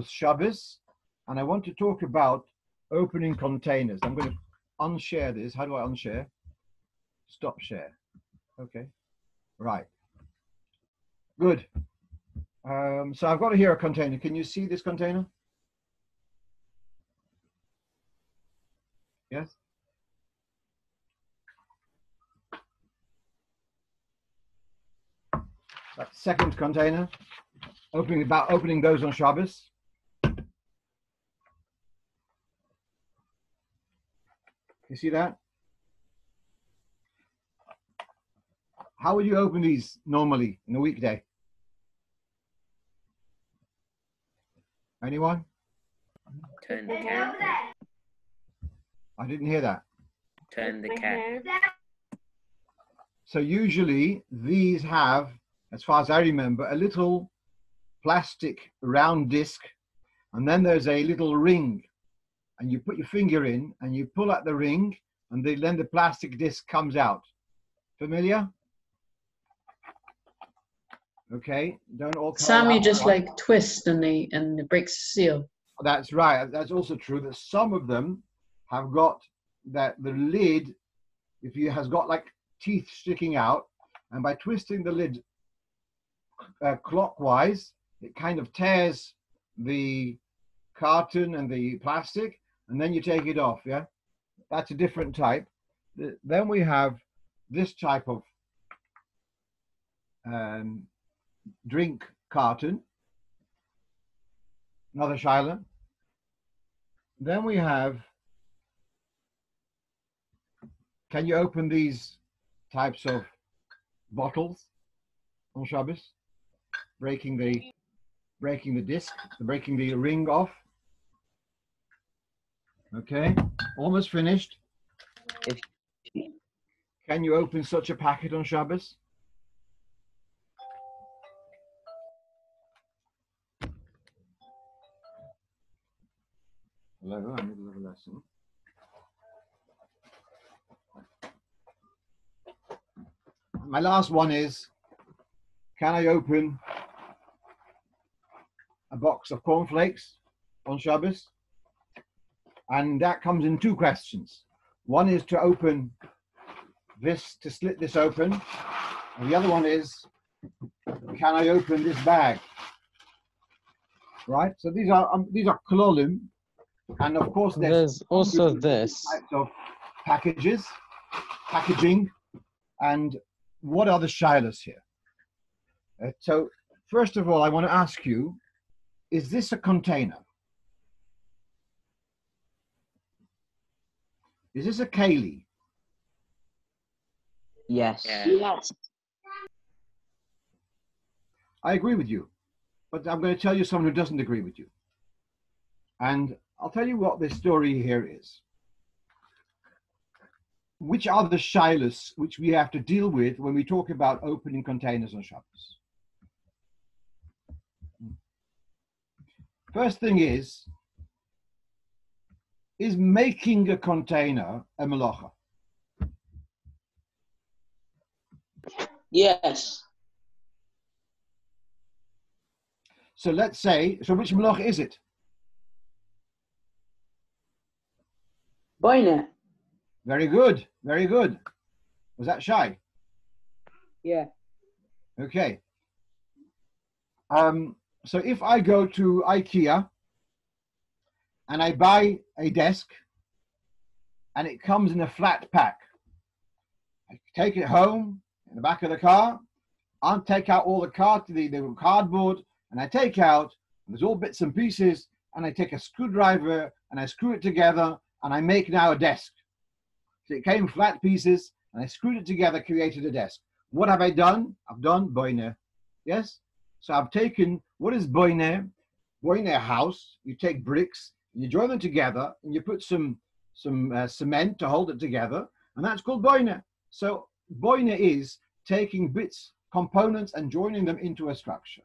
Shabbos, and I want to talk about opening containers. I'm going to unshare this. How do I unshare? Stop share. Okay. Right. Good. So I've got here a container. Can you see this container? Yes? That second container. Opening those on Shabbos. You see that? How would you open these normally in a weekday? Anyone? Turn the can. I didn't hear that. Turn the can. So usually these have, as far as I remember, a little plastic round disc, and then there's a little ring, and you put your finger in and you pull at the ring, and then the plastic disc comes out. Familiar? Okay, don't all come Some out you just right. like twist and it breaks the seal. That's right. That's also true that some of them have got that the lid, if it has got like teeth sticking out, and by twisting the lid clockwise, it kind of tears the carton and the plastic, and then you take it off. Yeah, that's a different type. Then we have this type of drink carton, another Shiloh. Then we have, can you open these types of bottles on Shabbos? Breaking the disc, breaking the ring off. Okay, almost finished. Can you open such a packet on Shabbos? Middle of a lesson. My last one is, can I open a box of cornflakes on Shabbos? And that comes in two questions. One is to open this, to slit this open. And the other one is, can I open this bag? Right, so these are klolim. And of course, there's also this types of packaging, and what are the shilas here? So first of all, I want to ask you, is this a container? Is this a keli? Yes. Yes. I agree with you, but I'm going to tell you someone who doesn't agree with you. And I'll tell you what this story here is. Which are the shilas which we have to deal with when we talk about opening containers on Shabbos? First thing is making a container a melacha? Yes. So let's say, so which melacha is it? Boine. Very good, very good. Was that shy? Yeah. Okay. So if I go to IKEA and I buy a desk and it comes in a flat pack, I take it home in the back of the car, I'll take out all the cardboard, and I take out, there's all bits and pieces, and I take a screwdriver and I screw it together, and I make now a desk. So it came flat pieces, and I screwed it together, created a desk. What have I done? I've done boine. Yes? So I've taken, what is boine? Boine, a house. You take bricks, and you join them together, and you put some cement to hold it together, and that's called boine. So boine is taking bits, components, and joining them into a structure.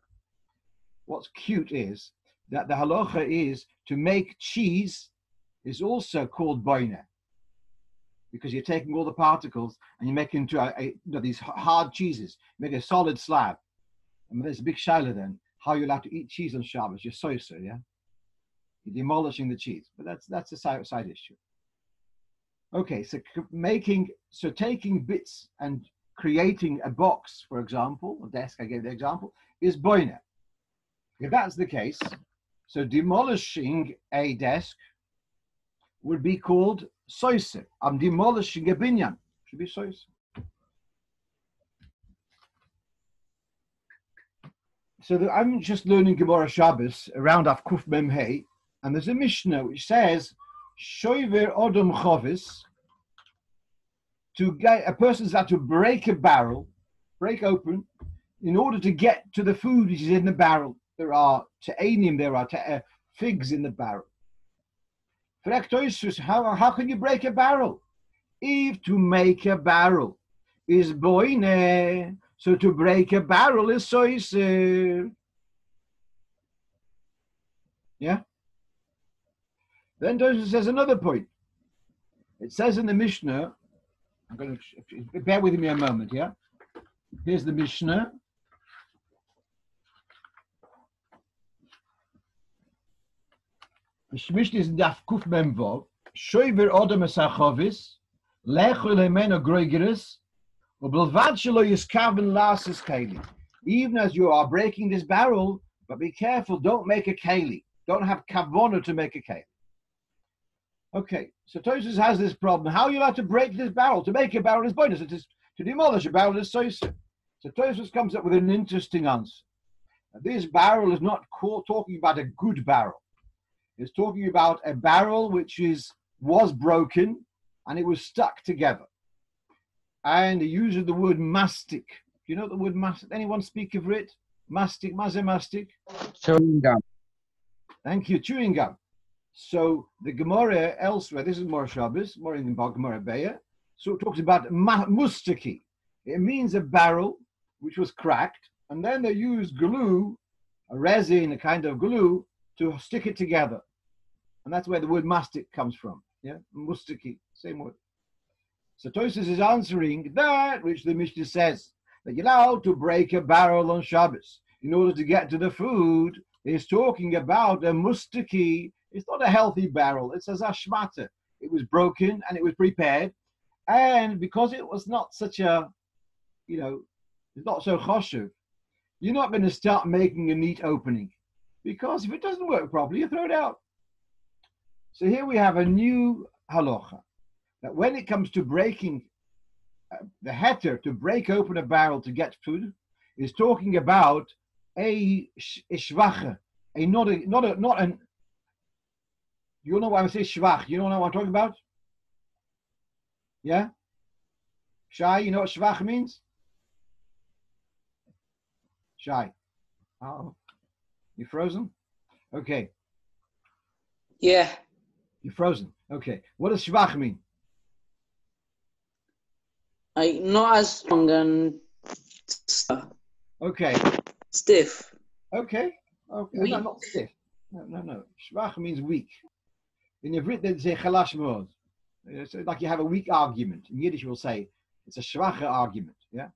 What's cute is that the halacha is to make cheese is also called boine, because you're taking all the particles and you make into these hard cheeses, make a solid slab. And there's a big shaila then. how you're allowed to eat cheese on Shabbos. You're soiser, yeah? You're demolishing the cheese. But that's a side issue. Okay, so taking bits and creating a box, for example, a desk, I gave the example, is boina. If that's the case, so demolishing a desk would be called soiser. I'm demolishing a binyan. Should be soiser. So I'm just learning Gemara Shabbos around Af Kuf Mem Hey, and there's a Mishnah which says, Shoiver Odom Chovis, to get a person's got to break a barrel, break open, in order to get to the food which is in the barrel. There are te'anim, there are figs in the barrel. How can you break a barrel? If to make a barrel is boine, so to break a barrel is soiser. Yeah? Then Tosfos says another point. It says in the Mishnah, I'm going to bear with me a moment, yeah? Here's the Mishnah. The Mishnah is in Daf Kuf Mem Vav. Shoiver Odom Esachovis, Lechol Hemeno Groigeres, Ubelvad Shelo Yiskaven Lasis Keli. Even as you are breaking this barrel, but be careful, don't make a keli. Don't have kavona to make a keli. Okay, so Tosfos has this problem. How are you allowed to break this barrel? To make a barrel is bonus. It is to demolish a barrel is soiser. So Tosfos comes up with an interesting answer. This barrel is not talking about a good barrel. It's talking about a barrel which was broken and it was stuck together. And he uses the word mastic. Do you know the word mastic? Anyone speak of it? Mastic, maze mastic? Chewing gum. Thank you, chewing gum. So the Gemara elsewhere, this is more Shabbos, more in Gemara Beya, so it talks about mustaki. It means a barrel which was cracked, and then they used glue, a resin, a kind of glue, to stick it together. And that's where the word mastic comes from. Yeah, mustaki, same word. So Tosfos is answering that which the Mishnah says, that you're allowed to break a barrel on Shabbos in order to get to the food. Is talking about a mustaki. It's not a healthy barrel. It's a zashmata. It was broken and it was prepared. And because it was not such a, it's not so choshev, you're not going to start making a neat opening. Because if it doesn't work properly, you throw it out. So here we have a new halacha. That when it comes to breaking, the heter to break open a barrel to get food, is talking about a shvacha, not an. You know why I say shvach? You know what I'm talking about? Yeah? Shai, you know what shvach means? Shai. Oh, you frozen? Okay. Yeah. You're frozen. Okay. What does shvach mean? Not as strong and okay. Stiff. Okay. No, not stiff. No. Shvach means weak. In Yevrit, they say chalash mod. It's like you have a weak argument. In Yiddish, we'll say it's a schwache argument. Yeah.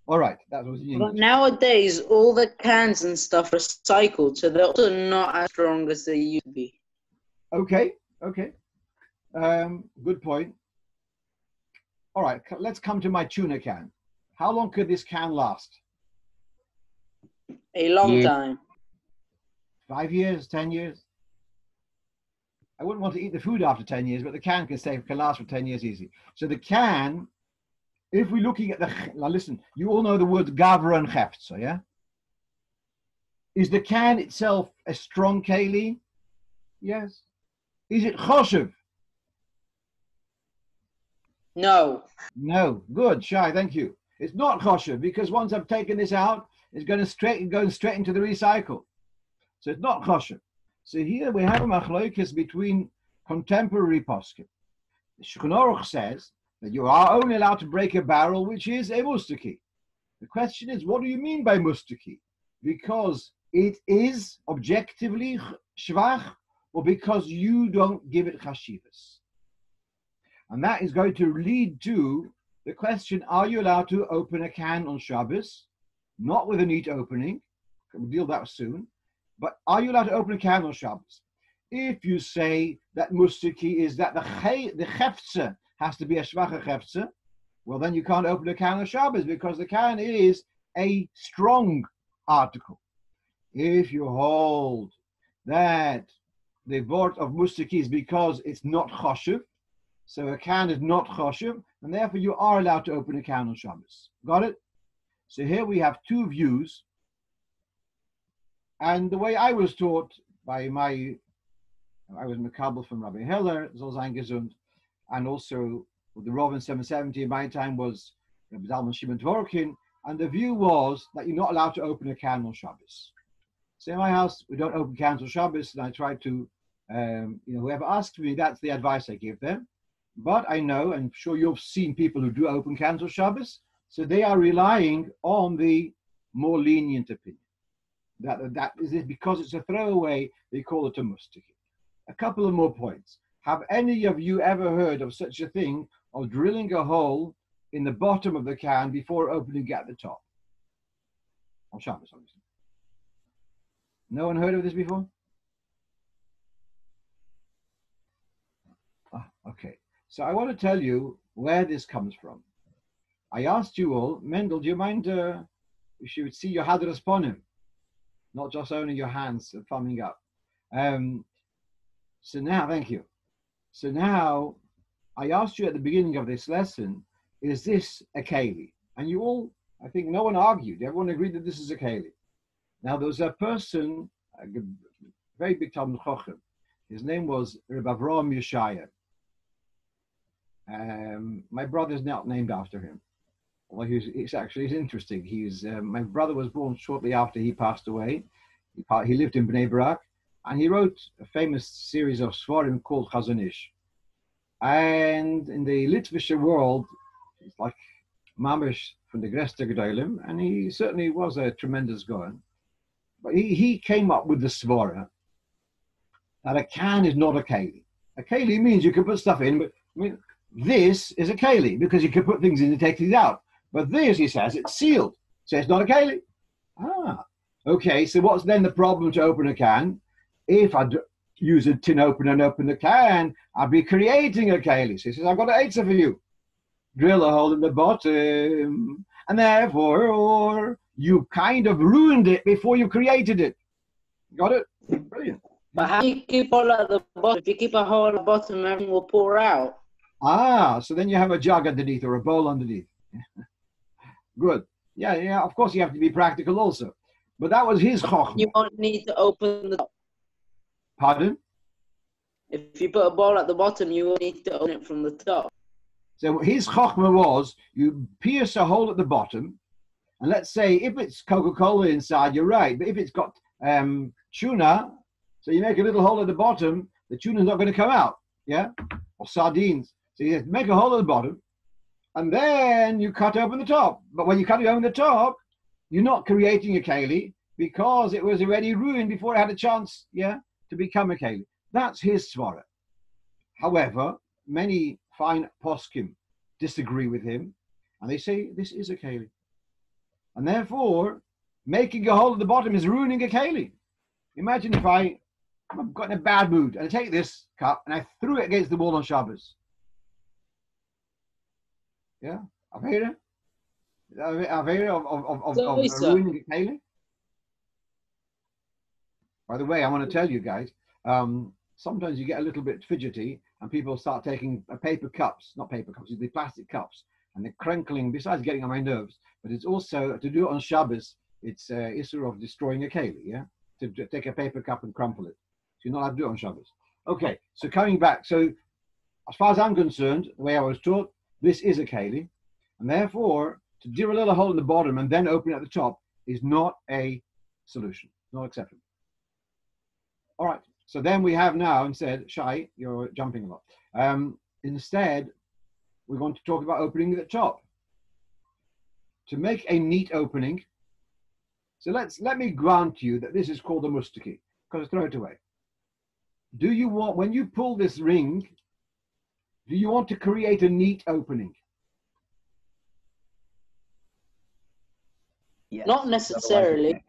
All right. That was in English. But nowadays, all the cans and stuff are recycled, so they're also not as strong as they used to be. Okay. Good point. All right. Let's come to my tuna can. How long could this can last? A long time. 5 years, 10 years. I wouldn't want to eat the food after 10 years, but the can can last for 10 years easy. So the can, if we're looking at now listen, you all know the words gavra and cheftza, yeah? Is the can itself a strong keli? Yes. Is it choshev? No. No. Good, Shai, thank you. It's not choshev because once I've taken this out, it's going straight into the recycle. So it's not choshev. So here we have a machlokes between contemporary poskim. The Shulchan Aruch says that you are only allowed to break a barrel which is a mustaki. The question is, what do you mean by mustaki? Because it is objectively shvach, or because you don't give it chashivas? And that is going to lead to the question, are you allowed to open a can on Shabbos, not with a neat opening, We'll deal with that soon. But are you allowed to open a can on Shabbos? If you say that Rooster Key is that the chefze has to be a schwache chefze, well, then you can't open a can on Shabbos because the can is a strong article. If you hold that the word of Rooster Key is because it's not choshev, so a can is not choshev, and therefore you are allowed to open a can on Shabbos. Got it? So here we have two views. And the way I was taught by I was Makabel from Rabbi Heller, Zol Zayin Gesund, and also with the Rav in 770 in my time was Rabbi Zalman Shimon Dvorkin, and the view was that you're not allowed to open a can on Shabbos. So in my house, we don't open cans on Shabbos, and I try to, whoever asks me, that's the advice I give them. But I know, and I'm sure you've seen people who do open cans on Shabbos, so they are relying on the more lenient opinion. That is it, because it's a throwaway, they call it a mustiki. A couple of more points. Have any of you ever heard of such a thing of drilling a hole in the bottom of the can before opening it at the top? On Shabbos, obviously. No one heard of this before? Okay. So I want to tell you where this comes from. I asked you all, Mendel, do you mind if you would see your hadras ponim, not just only your hands thumbing up? So now, thank you. So now, I asked you at the beginning of this lesson, is this a keli? And you all, I think no one argued. Everyone agreed that this is a keli. Now, there was a person, a very big Talmud Chochem. His name was Reb Avraham Yeshaya. My brother's not named after him. Well, it's interesting. My brother was born shortly after he passed away. He lived in Bnei Brak, and he wrote a famous series of svarim called Chazon Ish. And in the Litvische world, it's like Mamish from the Gresta Gedolim, and he certainly was a tremendous goen. But he came up with the svara that a can is not a keli. A keli means you can put stuff in, but I mean, this is a keli because you can put things in and take things out. But this, he says, it's sealed, so it's not a keli. Okay, so what's then the problem to open a can? If I use a tin opener and open the can, I'd be creating a keli. So he says, I've got an answer for you. Drill a hole in the bottom, and therefore you kind of ruined it before you created it. Got it? Brilliant. But how do you keep all at the bottom? If you keep a hole at the bottom, everything will pour out. So then you have a jug underneath or a bowl underneath. Good. Yeah, of course you have to be practical also. But that was his chokhmah. You won't need to open the top. Pardon? If you put a bowl at the bottom, you will need to open it from the top. So his chokhmah was, you pierce a hole at the bottom, and let's say if it's Coca-Cola inside, you're right. But if it's got tuna, so you make a little hole at the bottom, the tuna's not going to come out, yeah? Or sardines. So you make a hole at the bottom, and then you cut open the top. But when you cut open the top, you're not creating a keli because it was already ruined before it had a chance, yeah, to become a keli. That's his svara. However, many fine poskim disagree with him, and they say this is a keli. And therefore, making a hole at the bottom is ruining a keli. Imagine if I'm got in a bad mood, and I take this cup and I threw it against the wall on Shabbos. Yeah, Avera? Avera of ruining a keli? By the way, I want to tell you guys, sometimes you get a little bit fidgety and people start taking paper cups, not paper cups, the plastic cups, and they're crinkling, besides getting on my nerves, but it's also, to do it on Shabbos, it's issue of destroying a keli, yeah? To take a paper cup and crumple it. So you're not allowed to do it on Shabbos. Okay, so coming back, so as far as I'm concerned, the way I was taught, this is a keli, and therefore, to drill a little hole in the bottom and then open it at the top is not a solution, not acceptable. All right, so then we have now instead, Shai, you're jumping a lot. Instead, we're going to talk about opening at the top. To make a neat opening, so let me grant you that this is called a Rooster Key, because throw it away. Do you want, when you pull this ring, do you want to create a neat opening? Yes. Not necessarily.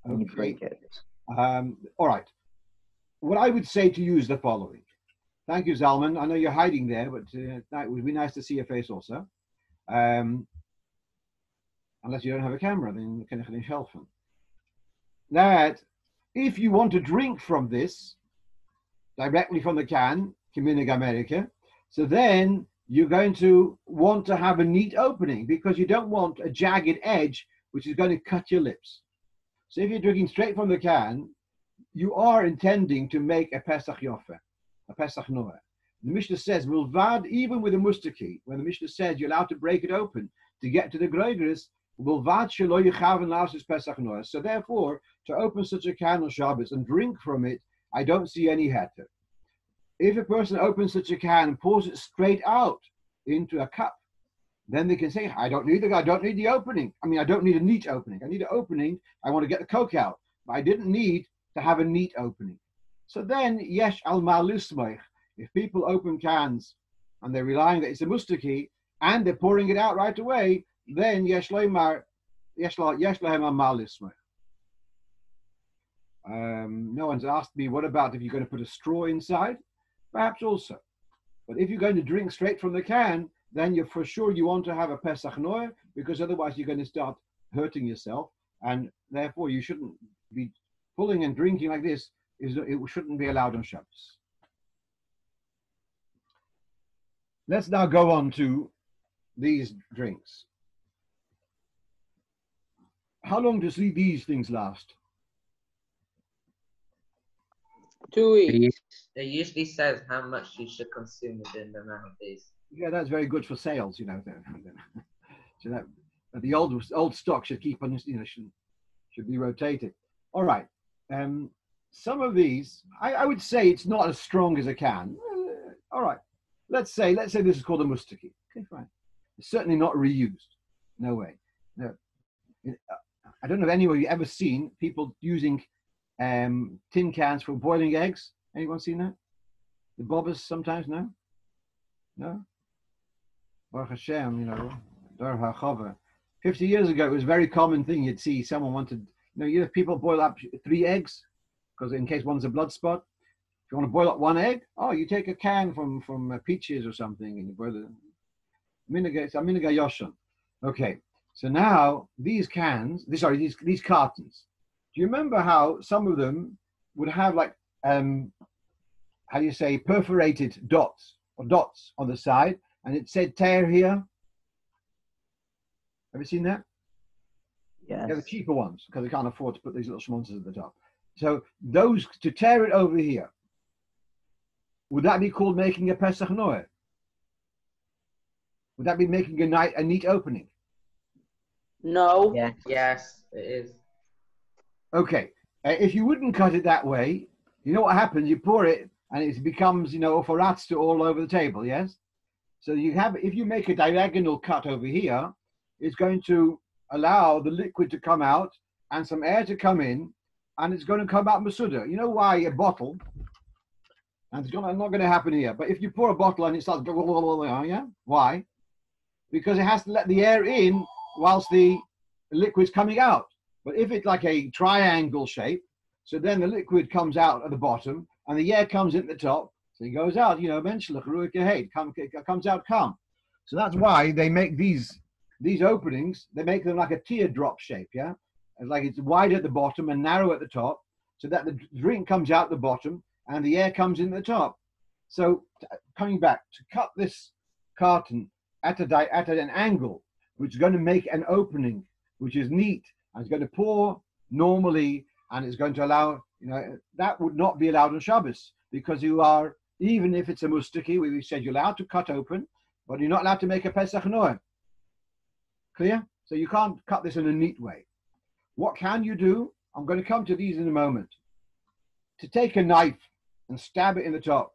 when you Okay. break it. All right. What I would say to you is the following. Thank you, Zalman. I know you're hiding there, but it would be nice to see your face also. Unless you don't have a camera, then you can help them. That if you want to drink from this directly from the can, Communig America, so then you're going to want to have a neat opening because you don't want a jagged edge which is going to cut your lips. So if you're drinking straight from the can, you are intending to make a Pesach Yofer, a Pesach Noah. The Mishnah says, Mulvad, even with a Rooster Key, when the Mishnah says you're allowed to break it open to get to the Groigris, Mulvad shelo yichaven lasis Pesach Noah. So therefore, to open such a can on Shabbos and drink from it, I don't see any heter. If a person opens such a can and pours it straight out into a cup, then they can say, I don't need the opening. I mean, I don't need a neat opening. I need an opening. I want to get the Coke out. But I didn't need to have a neat opening. So then, yesh al ma'lismoich. If people open cans and they're relying that it's a Rooster Key and they're pouring it out right away, then yesh lahem al ma'lismoich. No one's asked me, what about if you're going to put a straw inside? Perhaps also. But if you're going to drink straight from the can, then you're for sure you want to have a Pesach Noah, because otherwise you're going to start hurting yourself, and therefore you shouldn't be pulling and drinking like this. It shouldn't be allowed on Shabbos. Let's now go on to these drinks. How long does these things last? 2 weeks. It usually says how much you should consume within the amount of days. Yeah, that's very good for sales, you know. So that the old stock should keep on, you know, should be rotated. All right. Some of these, I would say it's not as strong as a can. All right. Let's say this is called a Rooster Key. Okay, fine. It's certainly not reused. No way. No. I don't know if anyone ever seen people using tin cans for boiling eggs. Anyone seen that? The bobbers sometimes, no? No? Baruch Hashem, you know, Dar HaChava. 50 years ago, it was a very common thing. You'd see someone wanted, you know, people boil up 3 eggs, because in case one's a blood spot. If you want to boil up 1 egg, you take a can from Peaches or something, and you boil it. It's a miniga yoshan. Okay, so now these cans, these cartons. Do you remember how some of them would have like, how do you say, perforated dots on the side, and it said tear here? Have you seen that? Yes. They're the cheaper ones because they can't afford to put these little schmonzers at the top. So those, to tear it over here, would that be called making a Pesach Noah? Would that be making a neat opening? No. Yeah. Yes, it is. Okay. If you wouldn't cut it that way, you know what happens? You pour it and it becomes, oforatz all over the table, yes? So if you make a diagonal cut over here, it's going to allow the liquid to come out and some air to come in, and it's going to come out masuda. You know why a bottle, and it's not going to happen here, but if you pour a bottle and it starts, yeah? Why? Because it has to let the air in whilst the liquid's coming out. But if it's like a triangle shape, so then the liquid comes out at the bottom and the air comes in at the top, so it goes out, eventually, comes out calm. So that's why they make these openings, they make them like a teardrop shape, yeah? Like it's wide at the bottom and narrow at the top, so that the drink comes out the bottom and the air comes in the top. So coming back, to cut this carton at an angle, which is going to make an opening, which is neat, and it's going to pour normally, and it's going to allow, that would not be allowed on Shabbos, because you are, even if it's a Rooster Key, we said you're allowed to cut open, but you're not allowed to make a Pesach Noah. Clear? So you can't cut this in a neat way. What can you do? I'm going to come to these in a moment. To take a knife and stab it in the top,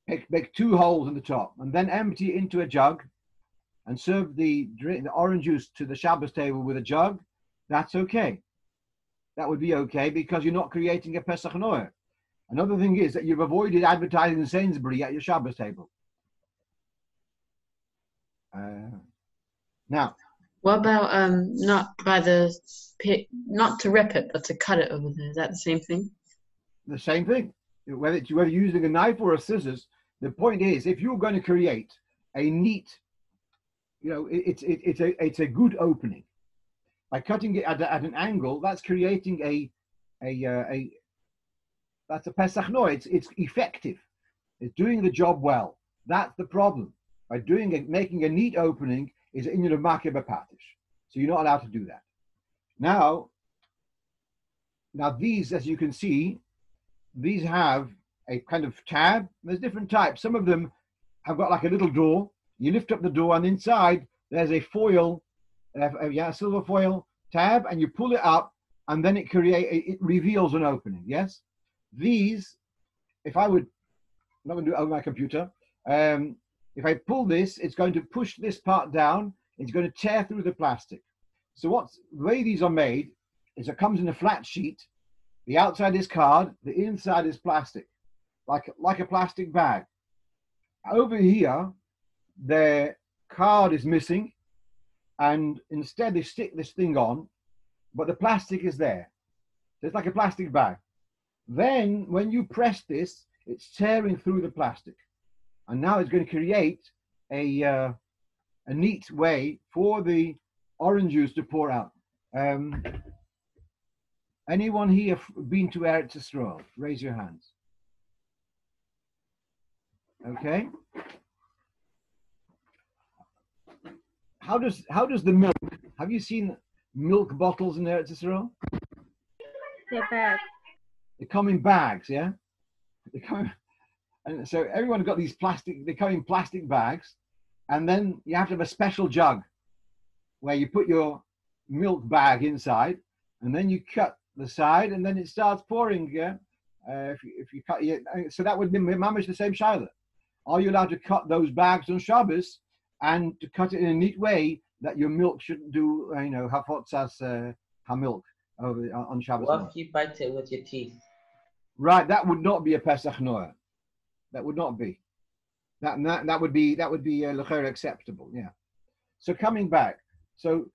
make 2 holes in the top, and then empty it into a jug, and serve the orange juice to the Shabbos table with a jug, that's okay. That would be okay because you're not creating a Pesach Noah. Another thing is that you've avoided advertising in Sainsbury at your Shabbos table. Now, What about not by the not to rip it, but to cut it over there? Is that the same thing? The same thing. Whether you're using a knife or a scissors, the point is, if you're going to create a neat, it's a good opening. By cutting it at an angle, that's creating that's a Pesach Noah. It's effective. It's doing the job well. That's the problem. By making a neat opening is in your makeh b'patish. So you're not allowed to do that. Now these, as you can see, these have a kind of tab. There's different types. Some of them have got like a little door. You lift up the door, and inside there's a foil, silver foil tab, and you pull it up, and then it reveals an opening. Yes, these. If I would, I'm not going to do it over my computer. If I pull this, it's going to push this part down. It's going to tear through the plastic. So the way these are made is it comes in a flat sheet. The outside is card. The inside is plastic, like a plastic bag. Over here, the card is missing, and instead they stick this thing on, but the plastic is there. So it's like a plastic bag. Then when you press this, it's tearing through the plastic. And now it's going to create a neat way for the orange juice to pour out. Anyone here been to Eretz Yisrael? Raise your hands. Okay. How does the milk? Have you seen milk bottles in Eretz Yisrael? They're bags. They come in bags, yeah. And so everyone's got these they come in plastic bags, and then you have to have a special jug where you put your milk bag inside, and then you cut the side, and then it starts pouring. Yeah, if you cut it, so that would be mamish the same shaila. Are you allowed to cut those bags on Shabbos and to cut it in a neat way that your milk shouldn't do? Hafotzas hamilk on Shabbos. What if you bite it with your teeth? Right, that would not be a Pesach Noah. That would not be. That would be l'chera acceptable. Yeah. So coming back, so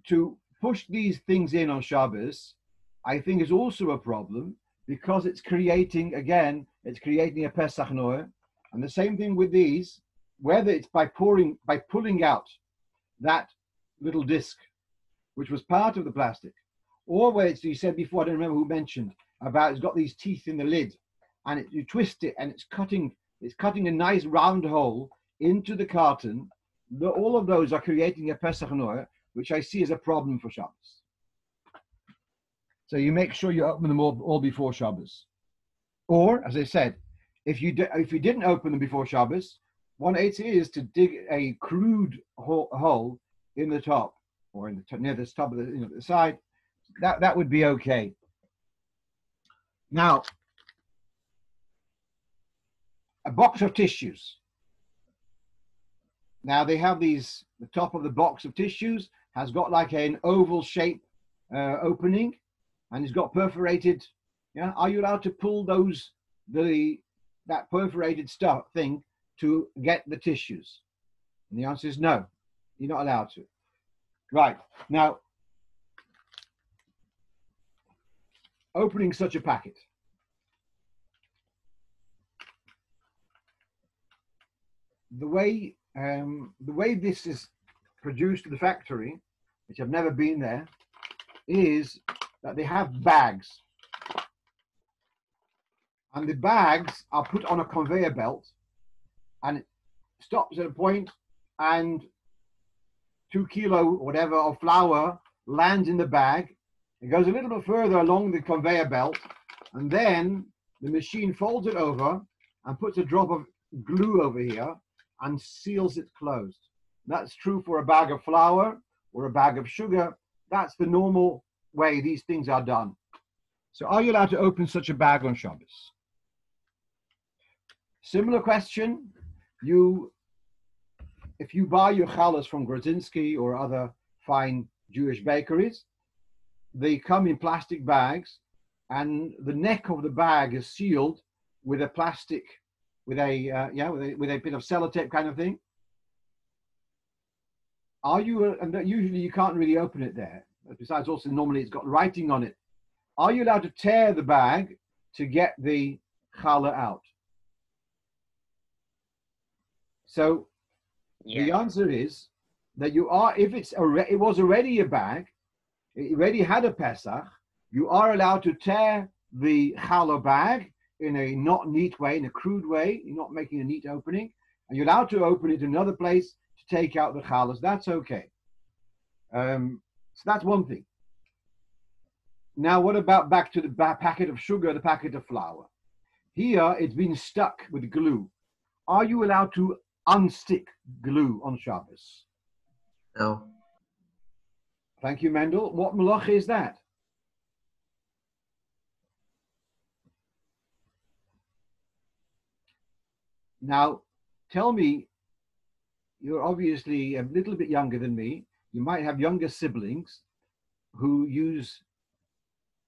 to push these things in on Shabbos, I think is also a problem because it's creating a Pesach Noah, and the same thing with these, whether it's by pulling out that little disc, which was part of the plastic, or where you said before, I don't remember who mentioned about it's got these teeth in the lid, and you twist it, and it's cutting a nice round hole into the carton. All of those are creating a Pesach Noah, which I see as a problem for Shabbos. So you make sure you open them all before Shabbos. Or, as I said, if you didn't open them before Shabbos, one eighth is to dig a crude hole in the top, or near the top of the side. That would be okay. Now, a box of tissues. Now they have the top of the box of tissues has got like an oval shape opening, and it's got perforated. Yeah, are you allowed to pull that perforated thing to get the tissues? And the answer is no, you're not allowed to. Right, now, opening such a packet. The way this is produced in the factory, which I've never been there, is that they have bags. And the bags are put on a conveyor belt, and it stops at a point, and 2 kilo or whatever of flour lands in the bag. It goes a little bit further along the conveyor belt, and then the machine folds it over and puts a drop of glue over here and seals it closed. That's true for a bag of flour or a bag of sugar. That's the normal way these things are done. So are you allowed to open such a bag on Shabbos? Similar question. If you buy your challahs from Grozinski or other fine Jewish bakeries, they come in plastic bags, and the neck of the bag is sealed with a plastic, with a bit of sellotape kind of thing. are you, and usually you can't really open it there. Besides, also normally it's got writing on it. Are you allowed to tear the bag to get the challah out? So the answer is that you are, if it was already a bag, it already had a Pesach, you are allowed to tear the challah bag in a not neat way, in a crude way. You're not making a neat opening, and you're allowed to open it in another place to take out the challahs. That's okay. So that's one thing. Now, what about back to the packet of sugar, the packet of flour? Here, it's been stuck with glue. Are you allowed to unstick glue on Shabbos? No. Thank you, Mendel. What malacha is that? Now, tell me, you're obviously a little bit younger than me. You might have younger siblings who use,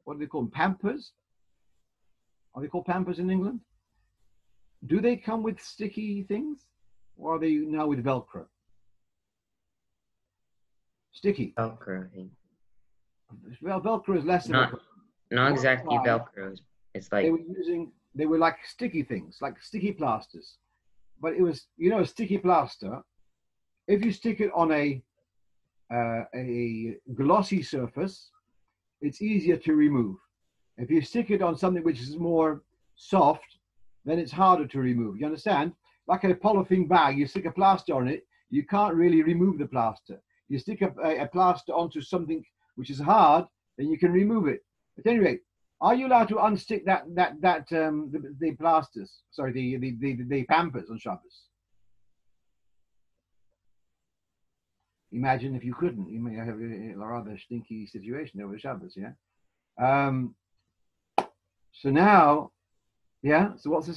what do they call them, Pampers? Are they called Pampers in England? Do they come with sticky things? Or are they now with Velcro? Sticky. Velcro, I think. Well, Velcro is less Not, of not exactly Velcro. It's like they were like sticky things, like sticky plasters. But it was, a sticky plaster, if you stick it on a glossy surface, it's easier to remove. If you stick it on something which is more soft, then it's harder to remove. You understand? Like a polythene bag, you stick a plaster on it, you can't really remove the plaster. You stick a plaster onto something which is hard, then you can remove it. At any rate, are you allowed to unstick the plasters? Sorry, the Pampers on Shabbos? Imagine if you couldn't, you may have a rather stinky situation over Shabbos, yeah. So now, yeah. So what's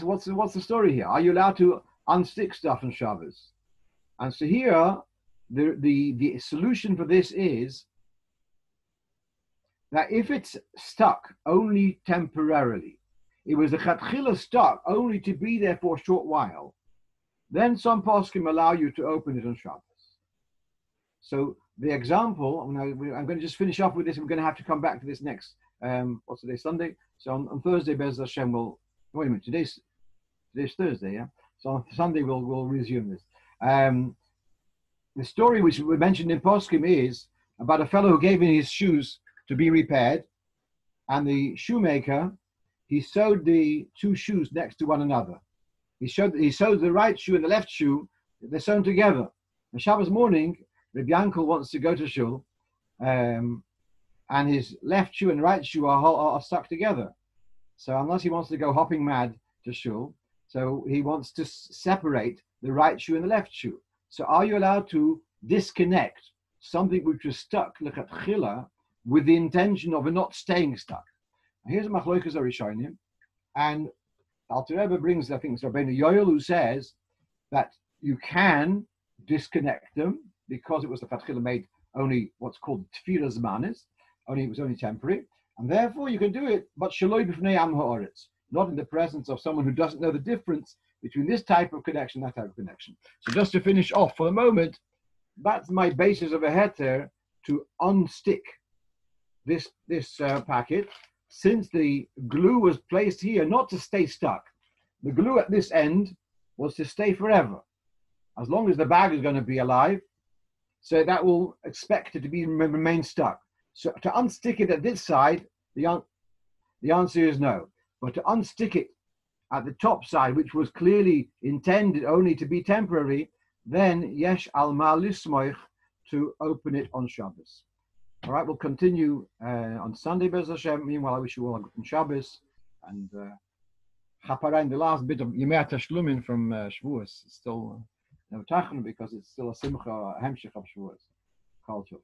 the story here? Are you allowed to unstick stuff on Shabbos? And so here, the solution for this is that if it's stuck only temporarily, it was a chatchila stuck only to be there for a short while, then some poskim allow you to open it on Shabbos. So the example, I'm going to just finish off with this. We're going to have to come back to this next, what's today, Sunday? So on Thursday, Bez Hashem will, wait a minute, today's Thursday, yeah? So on Sunday, we'll resume this. The story which we mentioned in poskim is about a fellow who gave in his shoes to be repaired, and the shoemaker, he sewed the two shoes next to one another. He sewed the right shoe and the left shoe, they're sewn together. On Shabbos morning, Reb Yankel wants to go to shul, and his left shoe and right shoe are stuck together. So unless he wants to go hopping mad to shul, so he wants to separate the right shoe and the left shoe. So are you allowed to disconnect something which was stuck, lechatchila, with the intention of it not staying stuck? Now here's a machlokas arishonim, and Alter Rebbe brings, I think, Rabbeinu Yoel, who says that you can disconnect them because it was the lechatchila made only what's called tefira zmanis, it was only temporary, and therefore you can do it, but shaloi b'fnei am ha'aretz, not in the presence of someone who doesn't know the difference between this type of connection, that type of connection. So just to finish off for the moment, that's my basis of a heter to unstick this packet, since the glue was placed here not to stay stuck. The glue at this end was to stay forever, as long as the bag is going to be alive. So that will expect it to remain stuck. So to unstick it at this side, the answer is no. But to unstick it at the top side, which was clearly intended only to be temporary, then yesh al ma lismoich, to open it on Shabbos. All right, we'll continue on Sunday, Bez Hashem. Meanwhile, I wish you all a good Shabbos. And Chapara, in the last bit of Yemei Tashlumin from Shavuos, it's still no tachon because it's still a simcha, a hemshech of Shavuos culture.